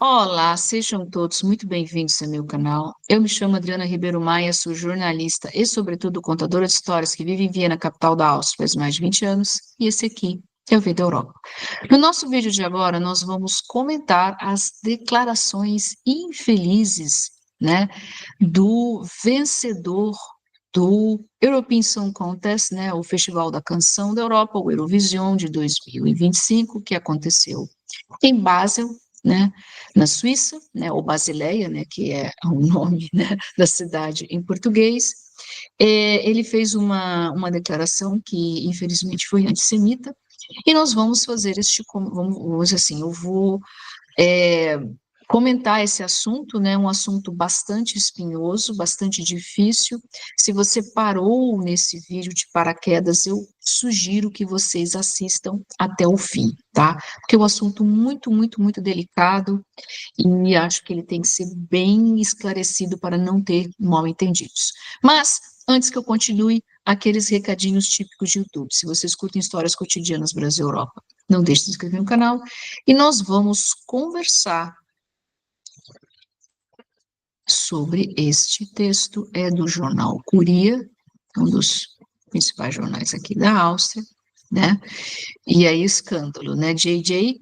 Olá, sejam todos muito bem-vindos ao meu canal. Eu me chamo Adriana Ribeiro Maia, sou jornalista e, sobretudo, contadora de histórias que vive em Viena, capital da Áustria, faz mais de 20 anos, e esse aqui é o Vida Europa. No nosso vídeo de agora, nós vamos comentar as declarações infelizes, né, do vencedor do European Song Contest, né, o Festival da Canção da Europa, o Eurovision de 2025, que aconteceu em Basel, né, na Suíça, né, ou Basileia, né, que é o nome, né, da cidade em português. Ele fez uma declaração que, infelizmente, foi antissemita, e nós vamos fazer vamos assim, eu vou é, comentar esse assunto, né, um assunto bastante espinhoso, bastante difícil. Se você parou nesse vídeo de paraquedas, eu sugiro que vocês assistam até o fim, tá? Porque é um assunto muito, muito, muito delicado e acho que ele tem que ser bem esclarecido para não ter mal-entendidos. Mas, antes que eu continue, aqueles recadinhos típicos de YouTube. Se você escuta histórias cotidianas Brasil Europa, não deixe de se inscrever no canal e nós vamos conversar sobre este texto. É do jornal Curia, um dos principais jornais aqui da Áustria, né? E aí, escândalo, né? JJ,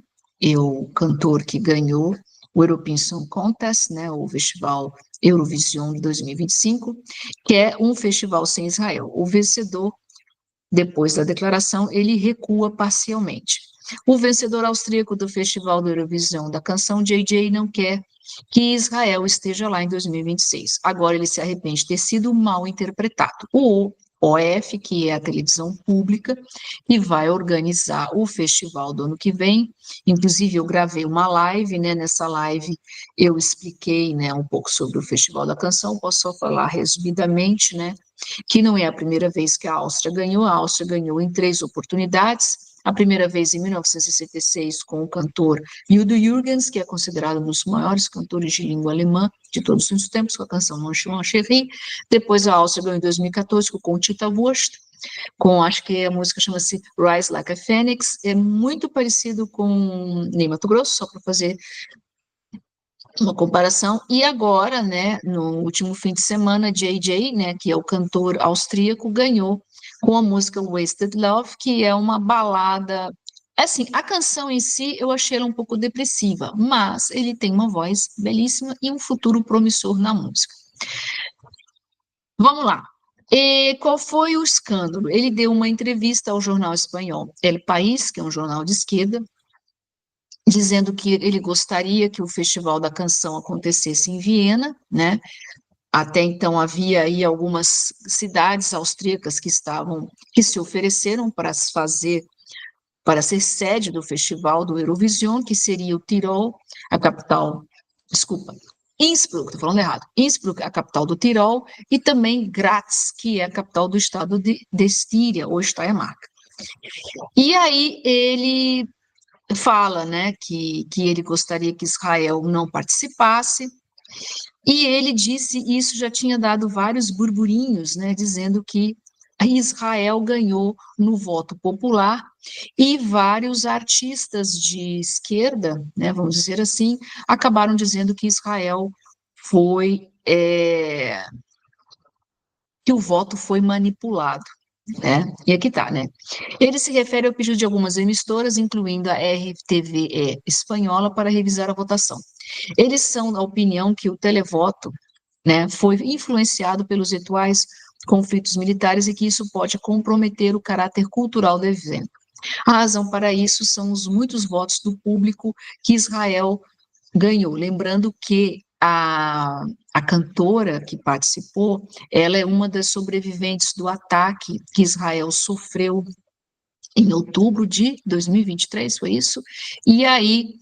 o cantor que ganhou o European Song Contest, né? O festival Eurovision de 2025, que é um festival sem Israel. O vencedor, depois da declaração, ele recua parcialmente. O vencedor austríaco do Festival do Eurovisão da canção, JJ, não quer que Israel esteja lá em 2026. Agora ele se arrepende de ter sido mal interpretado. O OF, que é a televisão pública, e vai organizar o festival do ano que vem. Inclusive, eu gravei uma live, né? Nessa live eu expliquei, né, um pouco sobre o Festival da Canção. Posso só falar resumidamente, né? Que não é a primeira vez que a Áustria ganhou em 3 oportunidades. A primeira vez em 1966 com o cantor Udo Jürgens, que é considerado um dos maiores cantores de língua alemã de todos os tempos, com a canção Mon Chéri. Depois a Áustria ganhou em 2014 com Conchita Wurst, com, acho que a música chama-se Rise Like a Phoenix, é muito parecido com Ney Matogrosso, só para fazer uma comparação. E agora, né, no último fim de semana, JJ, né, que é o cantor austríaco, ganhou com a música Wasted Love, que é uma balada. Assim, a canção em si eu achei ela um pouco depressiva, mas ele tem uma voz belíssima e um futuro promissor na música. Vamos lá. E qual foi o escândalo? Ele deu uma entrevista ao jornal espanhol El País, que é um jornal de esquerda, dizendo que ele gostaria que o Festival da Canção acontecesse em Viena, né? Até então havia aí algumas cidades austríacas que se ofereceram para para ser sede do Festival do Eurovision, que seria o Tirol, a capital, desculpa, Innsbruck, estou falando errado, Innsbruck, a capital do Tirol, e também Graz, que é a capital do estado de Estíria, ou Steiermark. E aí ele fala, né, que ele gostaria que Israel não participasse, e ele disse, e isso já tinha dado vários burburinhos, né, dizendo que Israel ganhou no voto popular, e vários artistas de esquerda, né, vamos dizer assim, acabaram dizendo que Israel foi, que o voto foi manipulado, né? E aqui tá, né? Ele se refere ao pedido de algumas emissoras, incluindo a RTVE espanhola, para revisar a votação. Eles são da opinião que o televoto, né, foi influenciado pelos atuais conflitos militares e que isso pode comprometer o caráter cultural do evento. A razão para isso são os muitos votos do público que Israel ganhou. Lembrando que a cantora que participou, ela é uma das sobreviventes do ataque que Israel sofreu em outubro de 2023, foi isso? E aí,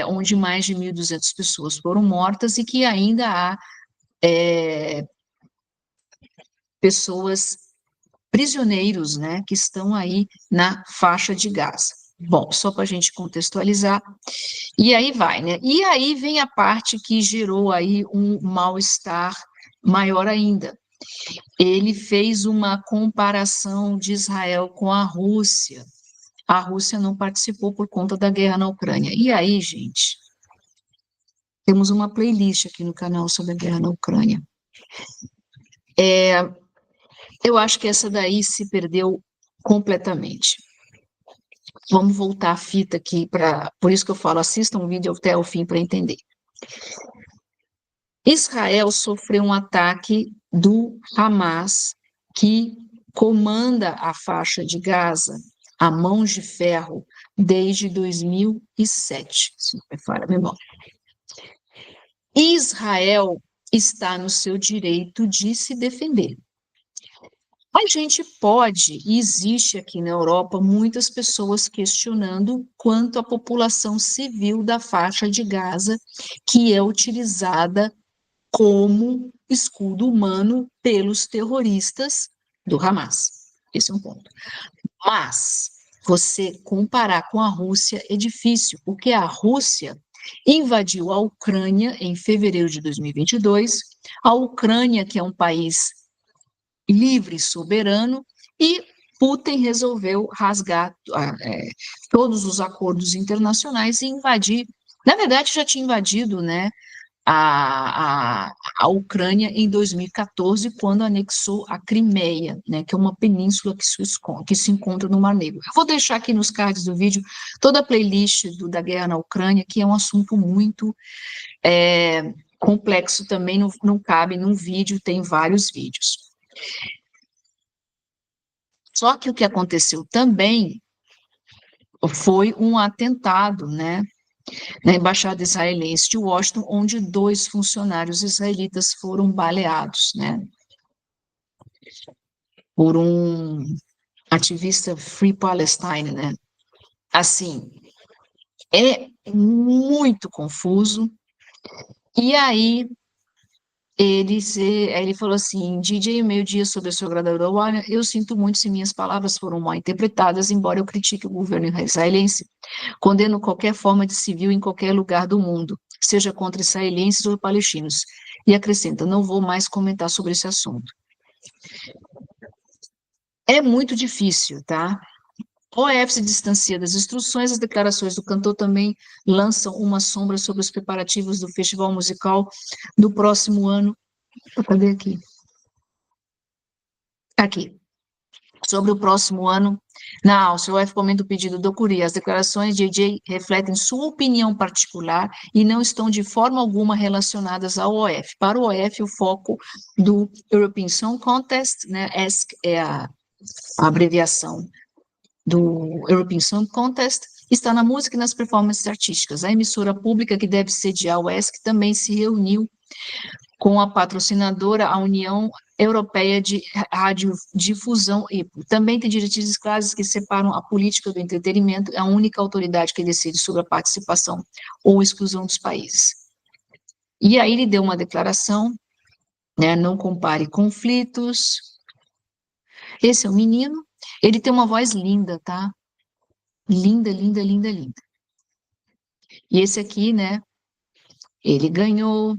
onde mais de 1.200 pessoas foram mortas e que ainda há pessoas prisioneiros, né, que estão aí na faixa de Gaza. Bom, só para a gente contextualizar, e aí vai, né? E aí vem a parte que gerou aí um mal-estar maior ainda. Ele fez uma comparação de Israel com a Rússia. A Rússia não participou por conta da guerra na Ucrânia. E aí, gente, Temos uma playlist aqui no canal sobre a guerra na Ucrânia. Eu acho que essa daí se perdeu completamente. Vamos voltar a fita aqui, por isso que eu falo, assistam o vídeo até o fim para entender. Israel sofreu um ataque do Hamas, que comanda a faixa de Gaza a mãos de ferro desde 2007, se não me falha a memória. Israel está no seu direito de se defender. A gente pode, e existe aqui na Europa, muitas pessoas questionando quanto à população civil da faixa de Gaza, que é utilizada como escudo humano pelos terroristas do Hamas. Esse é um ponto. Mas você comparar com a Rússia é difícil, porque a Rússia invadiu a Ucrânia em fevereiro de 2022, a Ucrânia, que é um país livre e soberano, e Putin resolveu rasgar todos os acordos internacionais e invadir. Na verdade, já tinha invadido, né, a Ucrânia em 2014, quando anexou a Crimeia, né, que é uma península que se encontra no Mar Negro. Eu vou deixar aqui nos cards do vídeo toda a playlist da guerra na Ucrânia, que é um assunto muito complexo também, não cabe num vídeo, tem vários vídeos. Só que o que aconteceu também foi um atentado, né, na Embaixada Israelense de Washington, onde 2 funcionários israelitas foram baleados, né, por um ativista Free Palestine, né. Assim, é muito confuso. E aí ele falou assim: DJ, meio-dia sobre a sua gravadora, olha, eu sinto muito se minhas palavras foram mal interpretadas, embora eu critique o governo israelense, condeno qualquer forma de civil em qualquer lugar do mundo, seja contra israelenses ou palestinos. E acrescenta: não vou mais comentar sobre esse assunto. É muito difícil, tá? O OF se distancia das instruções, as declarações do cantor também lançam uma sombra sobre os preparativos do festival musical do próximo ano. Cadê aqui? Aqui. Sobre o próximo ano na Áustria. O OF comenta o pedido do Curia. As declarações de JJ refletem sua opinião particular e não estão de forma alguma relacionadas ao OF. Para o OF, o foco do European Song Contest, né, ESC é a abreviação do European Song Contest, está na música e nas performances artísticas. A emissora pública que deve sediar o ESC também se reuniu com a patrocinadora, a União Europeia de Radiodifusão, EPO. Também tem diretrizes claras que separam a política do entretenimento, é a única autoridade que decide sobre a participação ou exclusão dos países. E aí ele deu uma declaração, né, não compare conflitos. Esse é o menino, ele tem uma voz linda, tá? Linda, linda, linda, linda. E esse aqui, né, ele ganhou.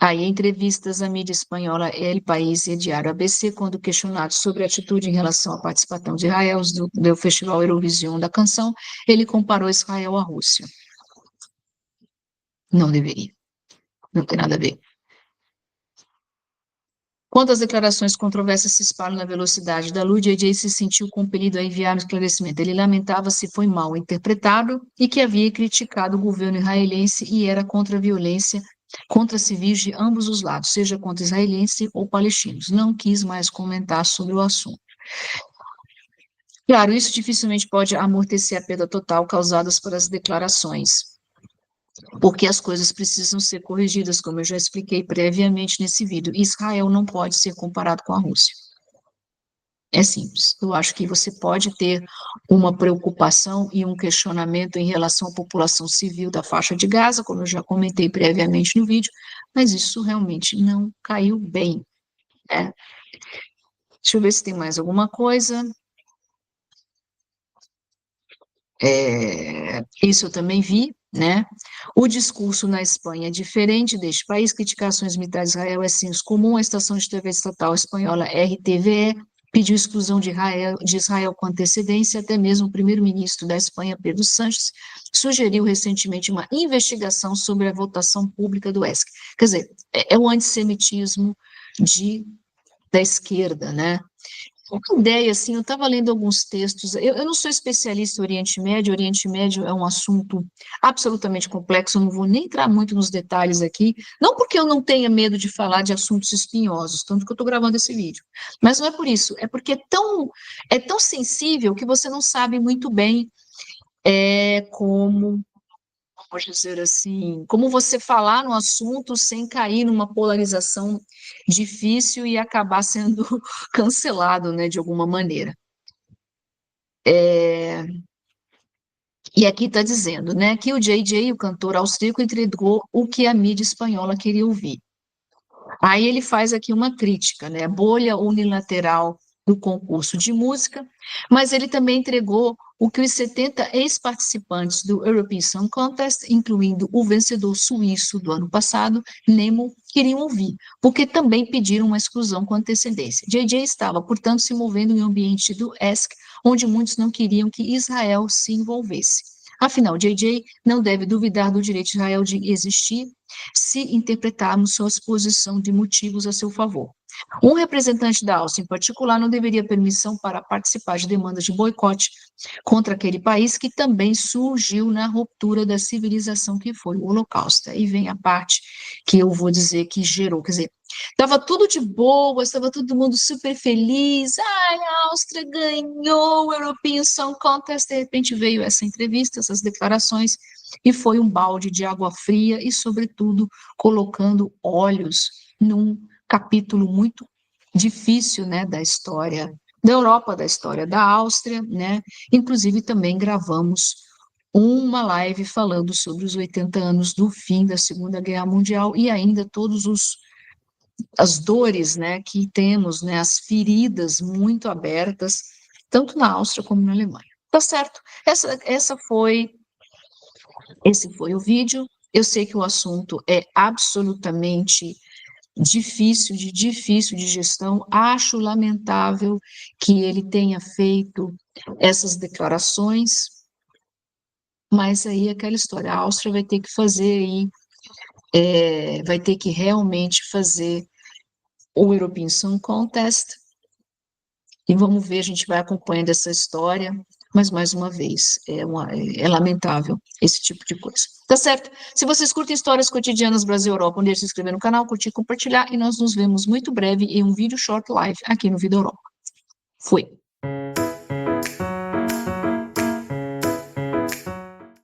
Aí, em entrevistas à mídia espanhola El País e Diário ABC, quando questionado sobre a atitude em relação à participação de Israel do Festival Eurovision da canção, ele comparou Israel à Rússia. Não deveria. Não tem nada a ver. Quando as declarações controversas se espalham na velocidade da luz, JJ se sentiu compelido a enviar um esclarecimento. Ele lamentava se foi mal interpretado e que havia criticado o governo israelense e era contra a violência contra civis de ambos os lados, seja contra israelenses ou palestinos. Não quis mais comentar sobre o assunto. Claro, isso dificilmente pode amortecer a perda total causada pelas declarações, porque as coisas precisam ser corrigidas, como eu já expliquei previamente nesse vídeo. Israel não pode ser comparado com a Rússia. É simples. Eu acho que você pode ter uma preocupação e um questionamento em relação à população civil da faixa de Gaza, como eu já comentei previamente no vídeo, mas isso realmente não caiu bem, né? Deixa eu ver se tem mais alguma coisa. Isso eu também vi, né? O discurso na Espanha é diferente deste país. Criticar ações militares de Israel é senso comum. A estação de TV estatal espanhola RTVE pediu exclusão de Israel com antecedência, até mesmo o primeiro-ministro da Espanha, Pedro Sánchez, sugeriu recentemente uma investigação sobre a votação pública do ESC. Quer dizer, é o antissemitismo da esquerda, né? Uma ideia, assim, eu estava lendo alguns textos, eu não sou especialista em Oriente Médio é um assunto absolutamente complexo, eu não vou nem entrar muito nos detalhes aqui, não porque eu não tenha medo de falar de assuntos espinhosos, tanto que eu estou gravando esse vídeo, mas não é por isso, é porque é tão sensível que você não sabe muito bem como vamos dizer assim, como você falar no assunto sem cair numa polarização difícil e acabar sendo cancelado, né, de alguma maneira. E aqui está dizendo, né, que o JJ, o cantor austríaco, entregou o que a mídia espanhola queria ouvir. Aí ele faz aqui uma crítica, né, bolha unilateral do concurso de música, mas ele também entregou o que os 70 ex-participantes do European Song Contest, incluindo o vencedor suíço do ano passado, Nemo, queriam ouvir, porque também pediram uma exclusão com antecedência. JJ estava, portanto, se movendo em um ambiente do ESC, onde muitos não queriam que Israel se envolvesse. Afinal, JJ não deve duvidar do direito de Israel de existir se interpretarmos sua exposição de motivos a seu favor. Um representante da Áustria, em particular, não deveria permissão para participar de demandas de boicote contra aquele país que também surgiu na ruptura da civilização que foi o Holocausto. Aí vem a parte que eu vou dizer que gerou, quer dizer, estava tudo de boa, estava todo mundo super feliz, ai, a Áustria ganhou o European Song Contest, de repente veio essa entrevista, essas declarações, e foi um balde de água fria e, sobretudo, colocando olhos num capítulo muito difícil, né, da história da Europa, da história da Áustria, né, inclusive também gravamos uma live falando sobre os 80 anos do fim da Segunda Guerra Mundial e ainda todos as dores, né, que temos, né, as feridas muito abertas, tanto na Áustria como na Alemanha. Tá certo? Esse foi o vídeo. Eu sei que o assunto é absolutamente difícil de gestão. Acho lamentável que ele tenha feito essas declarações, mas aí é aquela história, a Áustria vai ter que fazer aí, vai ter que realmente fazer o European Song Contest, e vamos ver, a gente vai acompanhando essa história, mas mais uma vez, é lamentável esse tipo de coisa. Tá certo? Se vocês curtem histórias cotidianas Brasil e Europa, não deixe de se inscrever no canal, curtir, compartilhar, e nós nos vemos muito breve em um vídeo short live aqui no Vida Europa. Fui!